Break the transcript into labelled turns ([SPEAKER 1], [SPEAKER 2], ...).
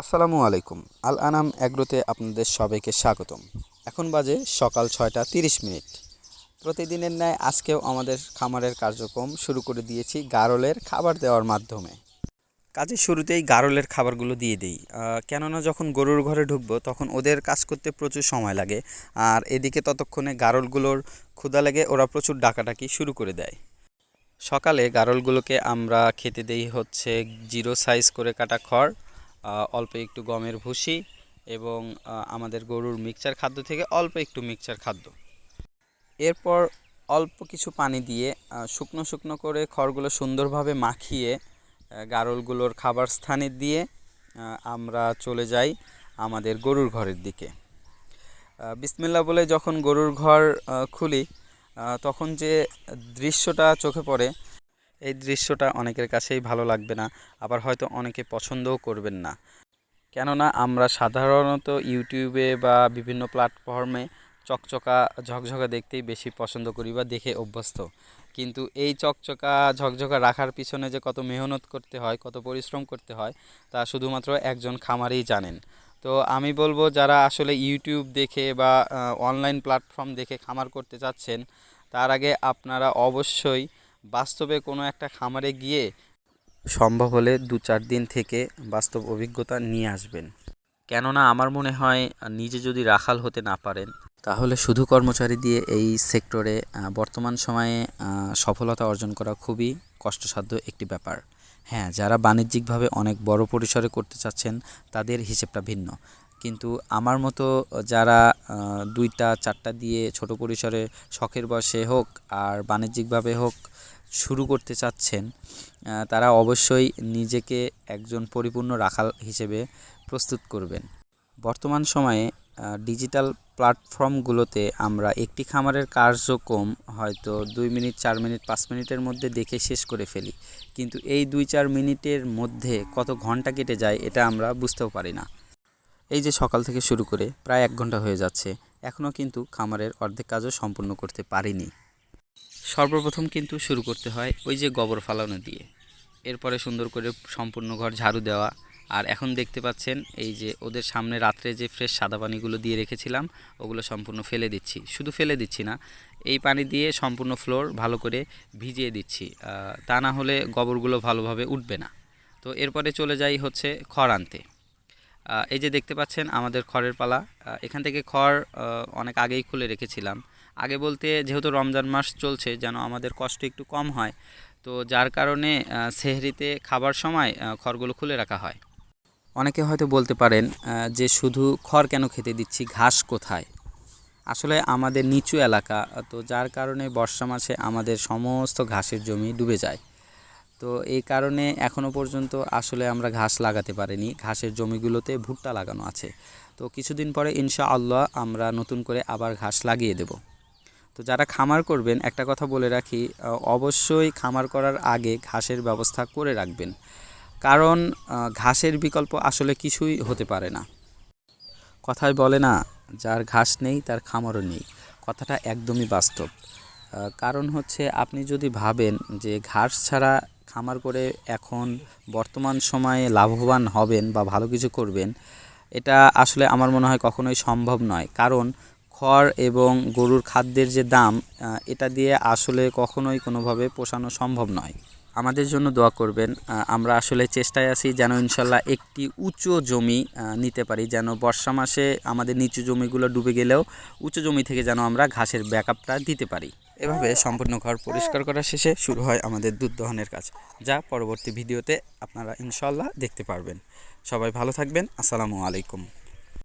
[SPEAKER 1] আসসালামু আলাইকুম। আল আনাম অ্যাগ্রোতে আপনাদের সবাইকে স্বাগতম। এখন বাজে সকাল 6টা 30 মিনিট। প্রতিদিনের ন্যায় আজকেও আমাদের খামারের কার্যক্রম শুরু করে দিয়েছি গারলের খাবার দেওয়ার মাধ্যমে। কাজের শুরুতেই গারলের খাবারগুলো দিয়ে দিই, কেননা যখন গরুর ঘরে ঢুকবো তখন ওদের কাজ করতে প্রচুর সময় লাগে, আর এদিকে ততক্ষণে গারলগুলোর ক্ষুধা লেগে ওরা প্রচুর ডাকাডাকি শুরু করে দেয়। সকালে গারলগুলোকে আমরা খেতে দেই হচ্ছে জিরো সাইজ করে কাটা খড়, অল্প একটু গমের ভুসি এবং আমাদের গরুর মিক্সচার খাদ্য থেকে অল্প একটু মিক্সচার খাদ্য। এরপর অল্প কিছু পানি দিয়ে শুকনো শুকনো করে খড়গুলো সুন্দরভাবে মাখিয়ে গারলগুলোর খাবার স্থানে দিয়ে আমরা চলে যাই আমাদের গরুর ঘরের দিকে। বিসমিল্লাহ বলে যখন গরুর ঘর খুলি তখন যে দৃশ্যটা চোখে পড়ে, এই দৃশ্যটা অনেকের কাছেই ভালো লাগবে না, আবার হয়তো অনেকে পছন্দও করবেন না। কেননা আমরা সাধারণত ইউটিউবে বা বিভিন্ন প্ল্যাটফর্মে চকচকা ঝকঝকা দেখতেই বেশি পছন্দ করি বা দেখে অভ্যস্ত। কিন্তু এই চকচকা ঝকঝকা রাখার পিছনে যে কত মেহনত করতে হয়, কত পরিশ্রম করতে হয়, তা শুধুমাত্র একজন খামারেই জানেন। তো আমি বলবো, যারা আসলে ইউটিউব দেখে বা অনলাইন প্ল্যাটফর্ম দেখে খামার করতে চাচ্ছেন, তার আগে আপনারা অবশ্যই বাস্তবে কোনো একটা খামারে গিয়ে সম্ভব হলে 2-4 দিন থেকে বাস্তব অভিজ্ঞতা নিয়ে আসবেন। কেননা আমার মনে হয় নিজে যদি রাখাল হতে না পারেন, তাহলে শুধু কর্মচারী দিয়ে এই সেক্টরে বর্তমান সময়ে সফলতা অর্জন করা খুবই কষ্টসাধ্য একটি ব্যাপার। হ্যাঁ, যারা বাণিজ্যিকভাবে অনেক বড় পরিসরে করতে চাচ্ছেন তাদের হিসেবটা ভিন্ন, কিন্তু আমার মতো যারা 2টা 4টা দিয়ে ছোট পরিসরে শখের বশে হোক আর বাণিজ্যিকভাবে হোক শুরু করতে চাচ্ছেন, তারা অবশ্যই নিজেকে একজন পরিপূর্ণ রাখাল হিসেবে প্রস্তুত করবেন। বর্তমান সময়ে ডিজিটাল প্ল্যাটফর্মগুলোতে আমরা একটি খামারের কার্যক্রম হয়তো 2 মিনিট 4 মিনিট 5 মিনিটের মধ্যে দেখে শেষ করে ফেলি, কিন্তু এই 2-4 মিনিটের মধ্যে কত ঘন্টা কেটে যায় এটা আমরা বুঝতেও পারি না। এই যে সকাল থেকে শুরু করে প্রায় 1 ঘন্টা হয়ে যাচ্ছে, এখনও কিন্তু খামারের অর্ধেক কাজও সম্পূর্ণ করতে পারিনি। সর্বপ্রথম কিন্তু শুরু করতে হয় ওই যে গোবর ফালানো দিয়ে, এরপরে সুন্দর করে সম্পূর্ণ ঘর ঝাড়ু দেওয়া। আর এখন দেখতে পাচ্ছেন এই যে ওদের সামনে রাত্রে যে ফ্রেশ সাদা পানিগুলো দিয়ে রেখেছিলাম, ওগুলো সম্পূর্ণ ফেলে দিচ্ছি। শুধু ফেলে দিচ্ছি না, এই পানি দিয়ে সম্পূর্ণ ফ্লোর ভালো করে ভিজিয়ে দিচ্ছি, তা না হলে গোবরগুলো ভালোভাবে উঠবে না। তো এরপরে চলে যাই হচ্ছে খড় আনতে। এই যে দেখতে পাচ্ছেন আমাদের খড়ের পালা। এখান থেকে খড় অনেক আগেই খুলে রেখেছিলাম। আগে বলতে যেহেতু রমজান মাস চলছে, যেন আমাদের কষ্ট একটু কম হয়, তো যার কারণে সেহরিতে খাবার সময় খড়গুলো খুলে রাখা হয়। অনেকে হয়তো বলতে পারেন যে শুধু খড় কেন খেতে দিচ্ছি, ঘাস কোথায়? আসলে আমাদের নিচু এলাকা, তো যার কারণে বর্ষা মাসে আমাদের সমস্ত ঘাসের জমি ডুবে যায়। তো এই কারণে এখনও পর্যন্ত আসলে আমরা ঘাস লাগাতে পারিনি। ঘাসের জমিগুলোতে ভুট্টা লাগানো আছে, তো কিছুদিন পরে ইনশাআল্লাহ আমরা নতুন করে আবার ঘাস লাগিয়ে দেব। তো যারা খামার করবেন, একটা কথা বলে রাখি, অবশ্যই খামার করার আগে ঘাসের ব্যবস্থা করে রাখবেন, কারণ ঘাসের বিকল্প আসলে কিছুই হতে পারে না। কথায় বলে না, যার ঘাস নেই তার খামারও নেই, কথাটা একদমই বাস্তব। কারণ হচ্ছে, আপনি যদি ভাবেন যে ঘাস ছাড়া খামার করে এখন বর্তমান সময়ে লাভবান হবেন বা ভালো কিছু করবেন, এটা আসলে আমার মনে হয় কখনোই সম্ভব নয়। কারণ খড় এবং গরুর খাদ্যের যে দাম, এটা দিয়ে আসলে কখনোই কোনোভাবে পোষানো সম্ভব নয়। আমাদের জন্য দোয়া করবেন। আমরা আসলে চেষ্টায় আছি যেন ইনশাল্লাহ একটি উঁচু জমি নিতে পারি, যেন বর্ষা মাসে আমাদের নিচু জমিগুলো ডুবে গেলেও উঁচু জমি থেকে যেন আমরা ঘাসের ব্যাকআপটা দিতে পারি। এভাবে সম্পূর্ণ ঘর পরিষ্কার করা শেষে শুরু হয় আমাদের দুধ দহনের কাজ, যা পরবর্তী ভিডিওতে আপনারা ইনশাল্লাহ দেখতে পারবেন। সবাই ভালো থাকবেন। আসসালামু আলাইকুম।